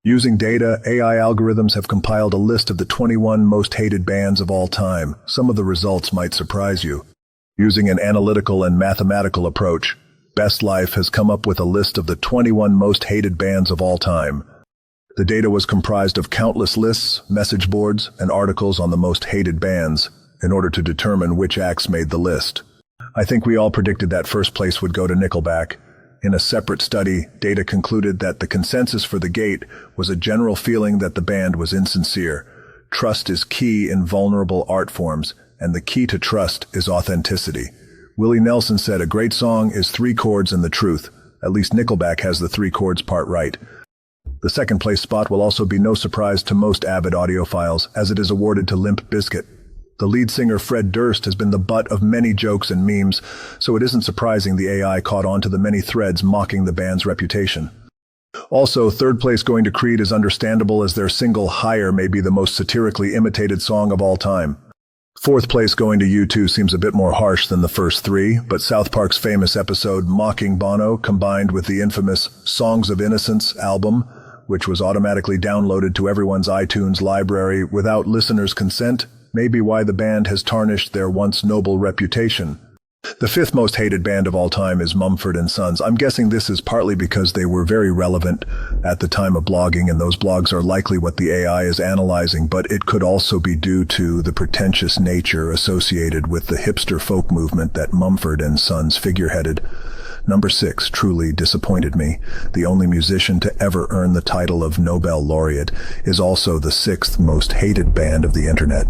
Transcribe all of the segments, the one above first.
Using data, AI algorithms have compiled a list of the 21 most hated bands of all time. Some of the results might surprise you. Using an analytical and mathematical approach, Best Life has come up with a list of the 21 most hated bands of all time. The data was comprised of countless lists, message boards, and articles on the most hated bands in order to determine which acts made the list. I think we all predicted that first place would go to Nickelback. In a separate study, data concluded that the consensus for the gate was a general feeling that the band was insincere. Trust is key in vulnerable art forms, and the key to trust is authenticity. Willie Nelson said a great song is 3 chords and the truth. At least Nickelback has the 3 chords part right. The second place spot will also be no surprise to most avid audiophiles, as it is awarded to Limp Bizkit. The lead singer Fred Durst has been the butt of many jokes and memes, so it isn't surprising the AI caught on to the many threads mocking the band's reputation. Also, third place going to Creed is understandable, as their single Higher may be the most satirically imitated song of all time. Fourth place going to U2 seems a bit more harsh than the first 3, but South Park's famous episode Mocking Bono, combined with the infamous Songs of Innocence album, which was automatically downloaded to everyone's iTunes library without listeners' consent, may be why the band has tarnished their once noble reputation. The fifth most hated band of all time is Mumford & Sons. I'm guessing this is partly because they were very relevant at the time of blogging, and those blogs are likely what the AI is analyzing, but it could also be due to the pretentious nature associated with the hipster folk movement that Mumford & Sons figureheaded. Number 6 truly disappointed me. The only musician to ever earn the title of Nobel laureate is also the 6th most hated band of the internet.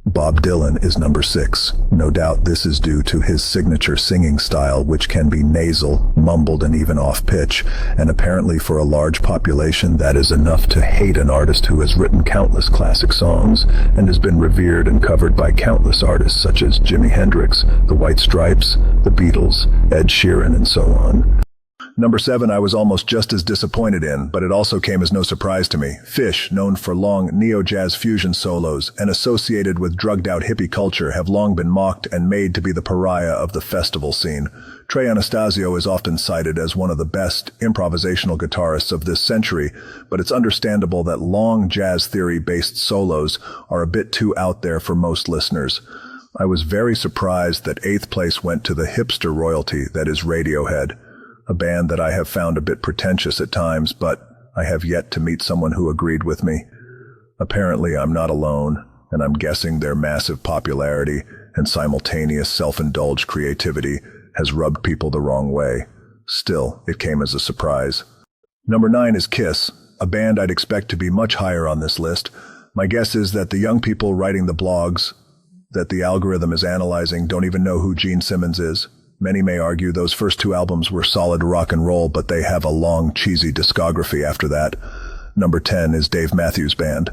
Bob Dylan is number 6. No doubt this is due to his signature singing style, which can be nasal, mumbled, and even off-pitch, and apparently for a large population that is enough to hate an artist who has written countless classic songs and has been revered and covered by countless artists such as Jimi Hendrix, the White Stripes, the Beatles, Ed Sheeran, and so on. Number 7 I was almost just as disappointed in, but it also came as no surprise to me. Phish, known for long neo-jazz fusion solos and associated with drugged-out hippie culture, have long been mocked and made to be the pariah of the festival scene. Trey Anastasio is often cited as one of the best improvisational guitarists of this century, but it's understandable that long jazz theory-based solos are a bit too out there for most listeners. I was very surprised that 8th place went to the hipster royalty that is Radiohead, a band that I have found a bit pretentious at times, but I have yet to meet someone who agreed with me. Apparently, I'm not alone, and I'm guessing their massive popularity and simultaneous self-indulged creativity has rubbed people the wrong way. Still, it came as a surprise. Number 9 is Kiss, a band I'd expect to be much higher on this list. My guess is that the young people writing the blogs that the algorithm is analyzing don't even know who Gene Simmons is. Many may argue those first 2 albums were solid rock and roll, but they have a long, cheesy discography after that. Number 10 is Dave Matthews Band.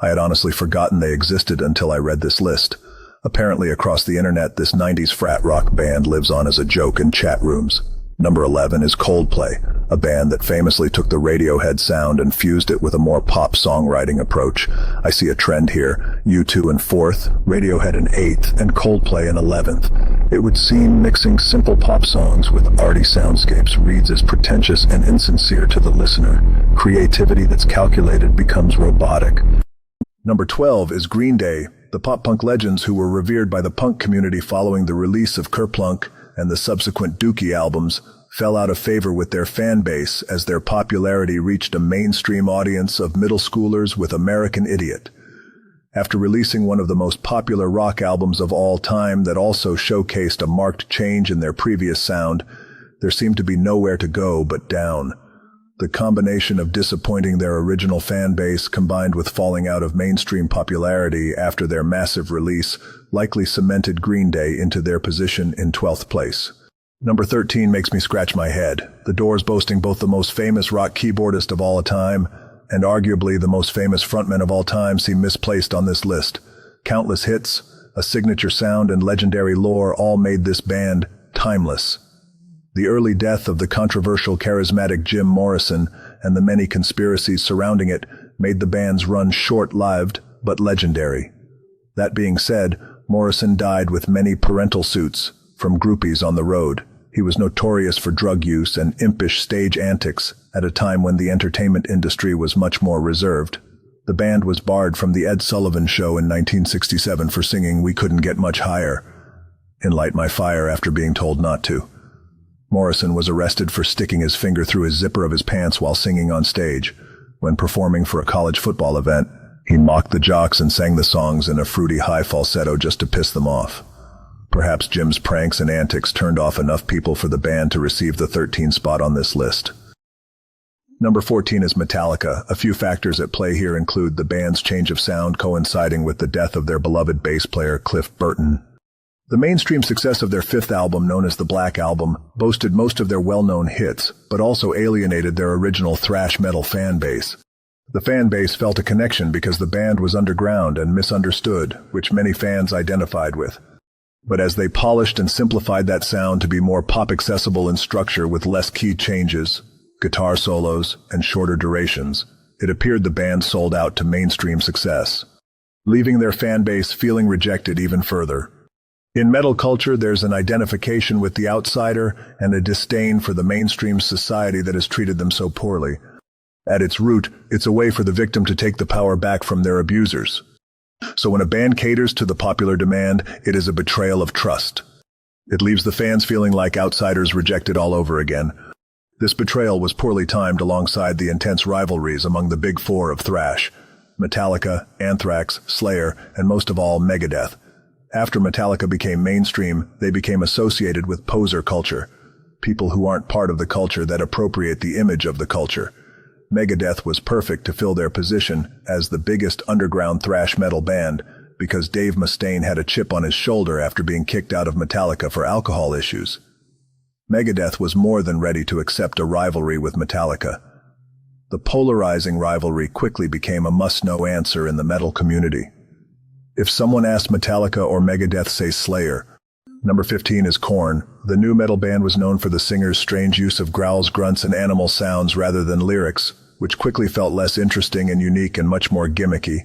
I had honestly forgotten they existed until I read this list. Apparently across the internet, this 90s frat rock band lives on as a joke in chat rooms. Number 11 is Coldplay, a band that famously took the Radiohead sound and fused it with a more pop songwriting approach. I see a trend here. U2 in 4th, Radiohead in 8th, and Coldplay in 11th. It would seem mixing simple pop songs with arty soundscapes reads as pretentious and insincere to the listener. Creativity that's calculated becomes robotic. Number 12 is Green Day, the pop-punk legends who were revered by the punk community following the release of Kerplunk and the subsequent Dookie albums, fell out of favor with their fan base as their popularity reached a mainstream audience of middle schoolers with American Idiot. After releasing one of the most popular rock albums of all time that also showcased a marked change in their previous sound, there seemed to be nowhere to go but down. The combination of disappointing their original fan base combined with falling out of mainstream popularity after their massive release likely cemented Green Day into their position in 12th place. Number 13 makes me scratch my head. The Doors, boasting both the most famous rock keyboardist of all time and arguably the most famous frontman of all time, seem misplaced on this list. Countless hits, a signature sound, and legendary lore all made this band timeless. The early death of the controversial charismatic Jim Morrison and the many conspiracies surrounding it made the band's run short-lived but legendary. That being said, Morrison died with many parental suits from groupies on the road. He was notorious for drug use and impish stage antics at a time when the entertainment industry was much more reserved. The band was barred from the Ed Sullivan Show in 1967 for singing "We Couldn't Get Much Higher" in "Light My Fire" after being told not to. Morrison was arrested for sticking his finger through his zipper of his pants while singing on stage. When performing for a college football event, he mocked the jocks and sang the songs in a fruity high falsetto just to piss them off. Perhaps Jim's pranks and antics turned off enough people for the band to receive the 13th spot on this list. Number 14 is Metallica. A few factors at play here include the band's change of sound coinciding with the death of their beloved bass player Cliff Burton. The mainstream success of their fifth album, known as the Black Album, boasted most of their well-known hits, but also alienated their original thrash metal fan base. The fan base felt a connection because the band was underground and misunderstood, which many fans identified with. But as they polished and simplified that sound to be more pop-accessible in structure with less key changes, guitar solos, and shorter durations, it appeared the band sold out to mainstream success, leaving their fan base feeling rejected even further. In metal culture, there's an identification with the outsider and a disdain for the mainstream society that has treated them so poorly. At its root, it's a way for the victim to take the power back from their abusers. So when a band caters to the popular demand, it is a betrayal of trust. It leaves the fans feeling like outsiders rejected all over again. This betrayal was poorly timed alongside the intense rivalries among the big four of thrash: Metallica, Anthrax, Slayer, and most of all, Megadeth. After Metallica became mainstream, they became associated with poser culture, people who aren't part of the culture that appropriate the image of the culture. Megadeth was perfect to fill their position as the biggest underground thrash metal band because Dave Mustaine had a chip on his shoulder after being kicked out of Metallica for alcohol issues. Megadeth was more than ready to accept a rivalry with Metallica. The polarizing rivalry quickly became a must-know answer in the metal community. If someone asked Metallica or Megadeth, say Slayer. Number 15 is Korn. The new metal band was known for the singer's strange use of growls, grunts, and animal sounds rather than lyrics, which quickly felt less interesting and unique and much more gimmicky.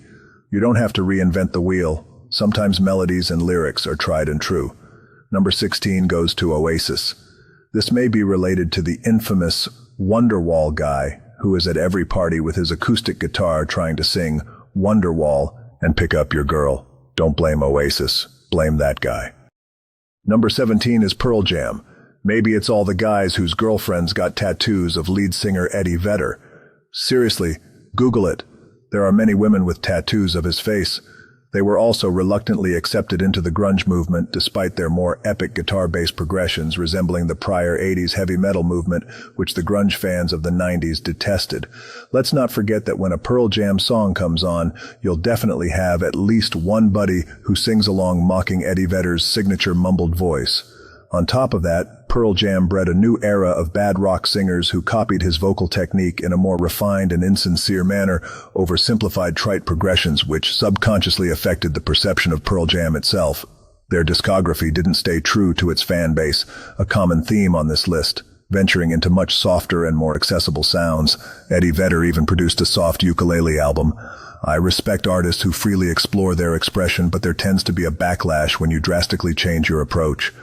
You don't have to reinvent the wheel. Sometimes melodies and lyrics are tried and true. Number 16 goes to Oasis. This may be related to the infamous Wonderwall guy who is at every party with his acoustic guitar trying to sing Wonderwall and pick up your girl. Don't blame Oasis. Blame that guy. Number 17 is Pearl Jam. Maybe it's all the guys whose girlfriends got tattoos of lead singer Eddie Vedder. Seriously, Google it. There are many women with tattoos of his face. They were also reluctantly accepted into the grunge movement despite their more epic guitar-based progressions resembling the prior 80s heavy metal movement, which the grunge fans of the 90s detested. Let's not forget that when a Pearl Jam song comes on, you'll definitely have at least one buddy who sings along mocking Eddie Vedder's signature mumbled voice. On top of that, Pearl Jam bred a new era of bad rock singers who copied his vocal technique in a more refined and insincere manner over simplified trite progressions which subconsciously affected the perception of Pearl Jam itself. Their discography didn't stay true to its fan base, a common theme on this list, venturing into much softer and more accessible sounds. Eddie Vedder even produced a soft ukulele album. I respect artists who freely explore their expression, but there tends to be a backlash when you drastically change your approach.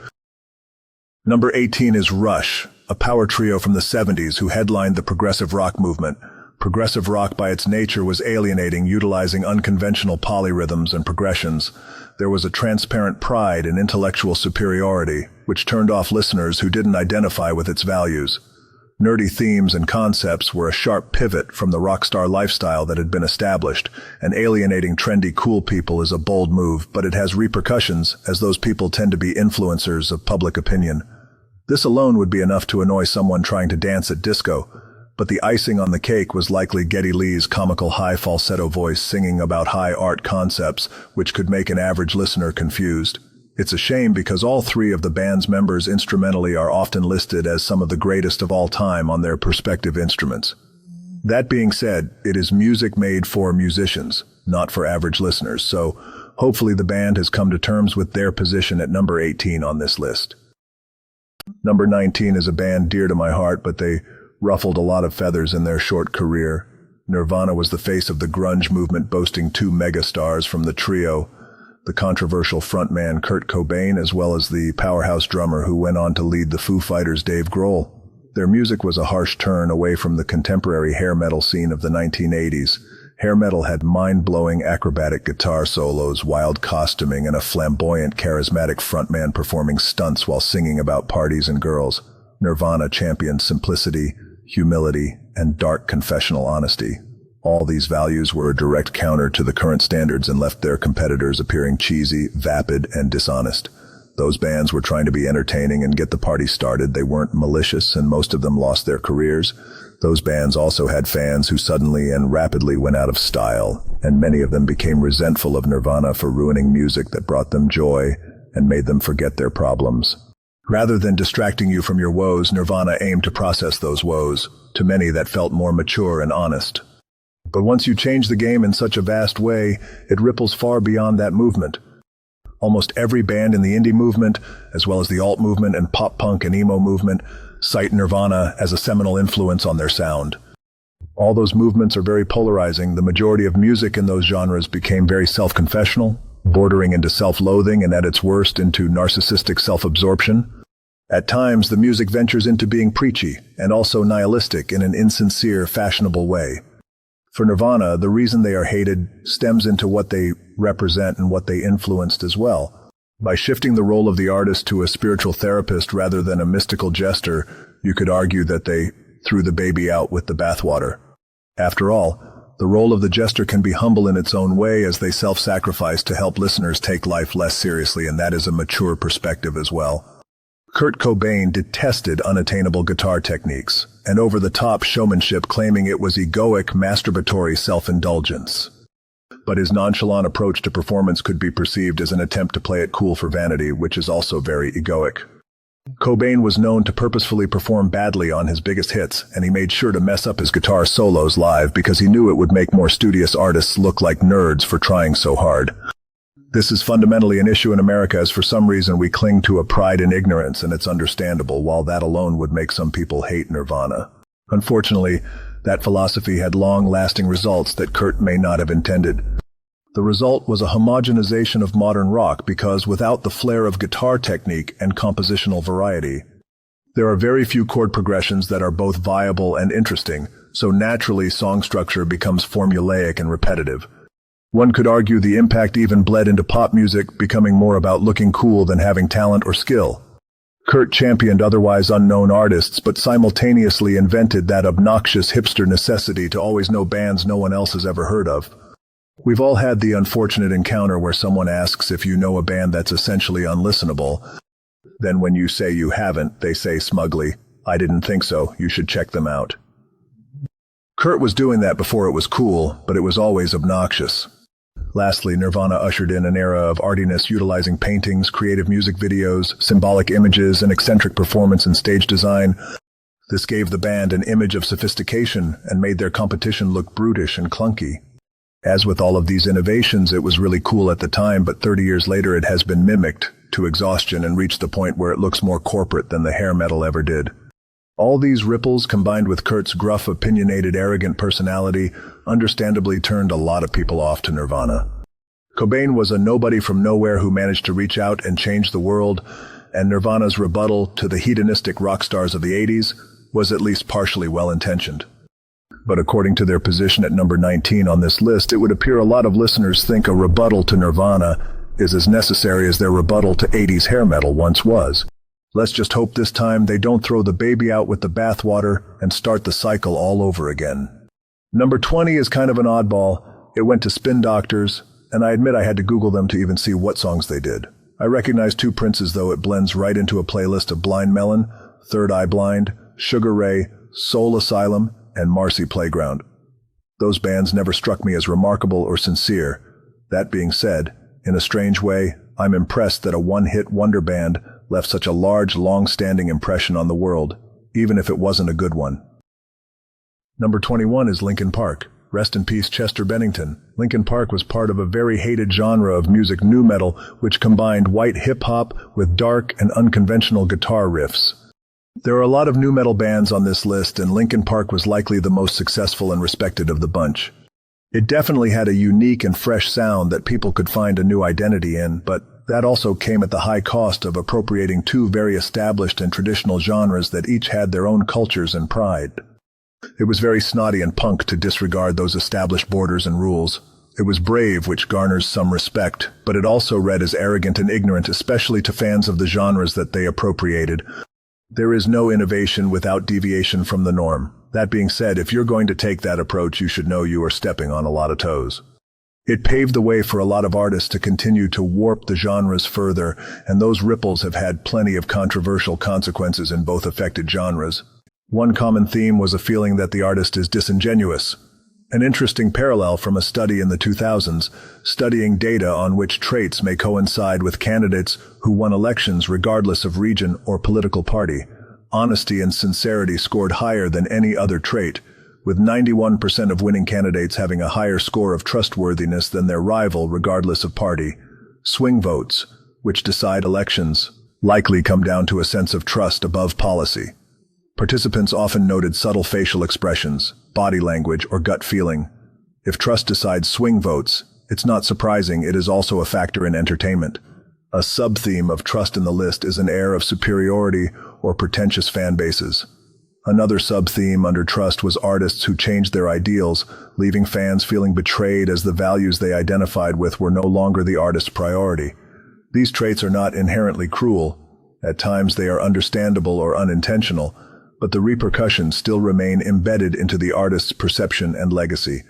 Number 18 is Rush, a power trio from the 70s who headlined the progressive rock movement. Progressive rock by its nature was alienating, utilizing unconventional polyrhythms and progressions. There was a transparent pride in intellectual superiority, which turned off listeners who didn't identify with its values. Nerdy themes and concepts were a sharp pivot from the rock star lifestyle that had been established, and alienating trendy cool people is a bold move, but it has repercussions as those people tend to be influencers of public opinion. This alone would be enough to annoy someone trying to dance at disco, but the icing on the cake was likely Geddy Lee's comical high falsetto voice singing about high art concepts, which could make an average listener confused. It's a shame because all three of the band's members instrumentally are often listed as some of the greatest of all time on their respective instruments. That being said, it is music made for musicians, not for average listeners, so hopefully the band has come to terms with their position at number 18 on this list. Number 19 is a band dear to my heart, but they ruffled a lot of feathers in their short career. Nirvana was the face of the grunge movement, boasting two megastars from the trio. the controversial frontman Kurt Cobain, as well as the powerhouse drummer who went on to lead the Foo Fighters' Dave Grohl. Their music was a harsh turn away from the contemporary hair metal scene of the 1980s. Hair metal had mind-blowing acrobatic guitar solos, wild costuming, and a flamboyant, charismatic frontman performing stunts while singing about parties and girls. Nirvana championed simplicity, humility, and dark confessional honesty. All these values were a direct counter to the current standards and left their competitors appearing cheesy, vapid, and dishonest. Those bands were trying to be entertaining and get the party started. They weren't malicious, and most of them lost their careers. Those bands also had fans who suddenly and rapidly went out of style, and many of them became resentful of Nirvana for ruining music that brought them joy and made them forget their problems. Rather than distracting you from your woes, Nirvana aimed to process those woes. To many, that felt more mature and honest. But once you change the game in such a vast way, it ripples far beyond that movement. Almost every band in the indie movement, as well as the alt movement and pop-punk and emo movement, cite Nirvana as a seminal influence on their sound. All those movements are very polarizing. The majority of music in those genres became very self-confessional, bordering into self-loathing, and at its worst into narcissistic self-absorption. At times, the music ventures into being preachy and also nihilistic in an insincere, fashionable way. For Nirvana, the reason they are hated stems into what they represent and what they influenced as well. By shifting the role of the artist to a spiritual therapist rather than a mystical jester, you could argue that they threw the baby out with the bathwater. After all, the role of the jester can be humble in its own way, as they self-sacrifice to help listeners take life less seriously, and that is a mature perspective as well. Kurt Cobain detested unattainable guitar techniques and over-the-top showmanship, claiming it was egoic, masturbatory self-indulgence. But his nonchalant approach to performance could be perceived as an attempt to play it cool for vanity, which is also very egoic. Cobain was known to purposefully perform badly on his biggest hits, and he made sure to mess up his guitar solos live because he knew it would make more studious artists look like nerds for trying so hard. This is fundamentally an issue in America, as for some reason we cling to a pride in ignorance, and it's understandable, while that alone would make some people hate Nirvana. Unfortunately, that philosophy had long-lasting results that Kurt may not have intended. The result was a homogenization of modern rock because without the flair of guitar technique and compositional variety, there are very few chord progressions that are both viable and interesting, so naturally song structure becomes formulaic and repetitive. One could argue the impact even bled into pop music, becoming more about looking cool than having talent or skill. Kurt championed otherwise unknown artists, but simultaneously invented that obnoxious hipster necessity to always know bands no one else has ever heard of. We've all had the unfortunate encounter where someone asks if you know a band that's essentially unlistenable. Then when you say you haven't, they say smugly, "I didn't think so, you should check them out." Kurt was doing that before it was cool, but it was always obnoxious. Lastly, Nirvana ushered in an era of artiness, utilizing paintings, creative music videos, symbolic images, and eccentric performance and stage design. This gave the band an image of sophistication and made their competition look brutish and clunky. As with all of these innovations, it was really cool at the time, but 30 years later it has been mimicked to exhaustion and reached the point where it looks more corporate than the hair metal ever did. All these ripples, combined with Kurt's gruff, opinionated, arrogant personality, understandably turned a lot of people off to Nirvana. Cobain was a nobody from nowhere who managed to reach out and change the world, and Nirvana's rebuttal to the hedonistic rock stars of the 80s was at least partially well-intentioned. But according to their position at number 19 on this list, it would appear a lot of listeners think a rebuttal to Nirvana is as necessary as their rebuttal to 80s hair metal once was. Let's just hope this time they don't throw the baby out with the bathwater and start the cycle all over again. Number 20 is kind of an oddball. It went to Spin Doctors, and I admit I had to Google them to even see what songs they did. I recognize two princes, though. It blends right into a playlist of Blind Melon, Third Eye Blind, Sugar Ray, Soul Asylum, and Marcy Playground. Those bands never struck me as remarkable or sincere. That being said, in a strange way, I'm impressed that a one-hit wonder band left such a large, long-standing impression on the world, even if it wasn't a good one. Number 21 is Linkin Park. Rest in peace, Chester Bennington. Linkin Park was part of a very hated genre of music, nu metal, which combined white hip-hop with dark and unconventional guitar riffs. There are a lot of nu metal bands on this list, and Linkin Park was likely the most successful and respected of the bunch. It definitely had a unique and fresh sound that people could find a new identity in, but that also came at the high cost of appropriating two very established and traditional genres that each had their own cultures and pride. It was very snotty and punk to disregard those established borders and rules. It was brave, which garners some respect, but it also read as arrogant and ignorant, especially to fans of the genres that they appropriated. There is no innovation without deviation from the norm. That being said, if you're going to take that approach, you should know you are stepping on a lot of toes. It paved the way for a lot of artists to continue to warp the genres further, and those ripples have had plenty of controversial consequences in both affected genres. One common theme was a feeling that the artist is disingenuous. An interesting parallel from a study in the 2000s, studying data on which traits may coincide with candidates who won elections regardless of region or political party. Honesty and sincerity scored higher than any other trait, with 91% of winning candidates having a higher score of trustworthiness than their rival regardless of party. Swing votes, which decide elections, likely come down to a sense of trust above policy. Participants often noted subtle facial expressions, body language, or gut feeling. If trust decides swing votes, it's not surprising it is also a factor in entertainment. A sub-theme of trust in the list is an air of superiority or pretentious fan bases. Another sub-theme under trust was artists who changed their ideals, leaving fans feeling betrayed as the values they identified with were no longer the artist's priority. These traits are not inherently cruel. At times they are understandable or unintentional, but the repercussions still remain embedded into the artist's perception and legacy.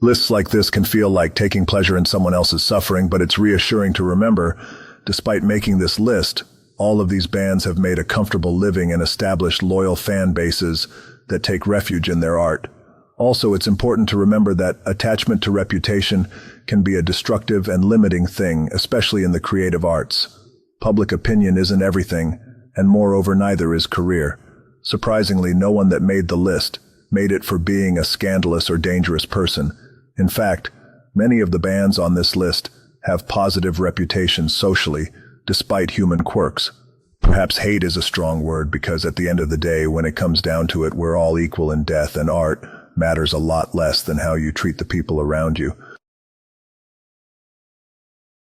Lists like this can feel like taking pleasure in someone else's suffering, but it's reassuring to remember, despite making this list, all of these bands have made a comfortable living and established loyal fan bases that take refuge in their art. Also, it's important to remember that attachment to reputation can be a destructive and limiting thing, especially in the creative arts. Public opinion isn't everything, and moreover, neither is career. Surprisingly, no one that made the list made it for being a scandalous or dangerous person. In fact, many of the bands on this list have positive reputations socially, despite human quirks. Perhaps hate is a strong word because at the end of the day, when it comes down to it, we're all equal in death, and art matters a lot less than how you treat the people around you.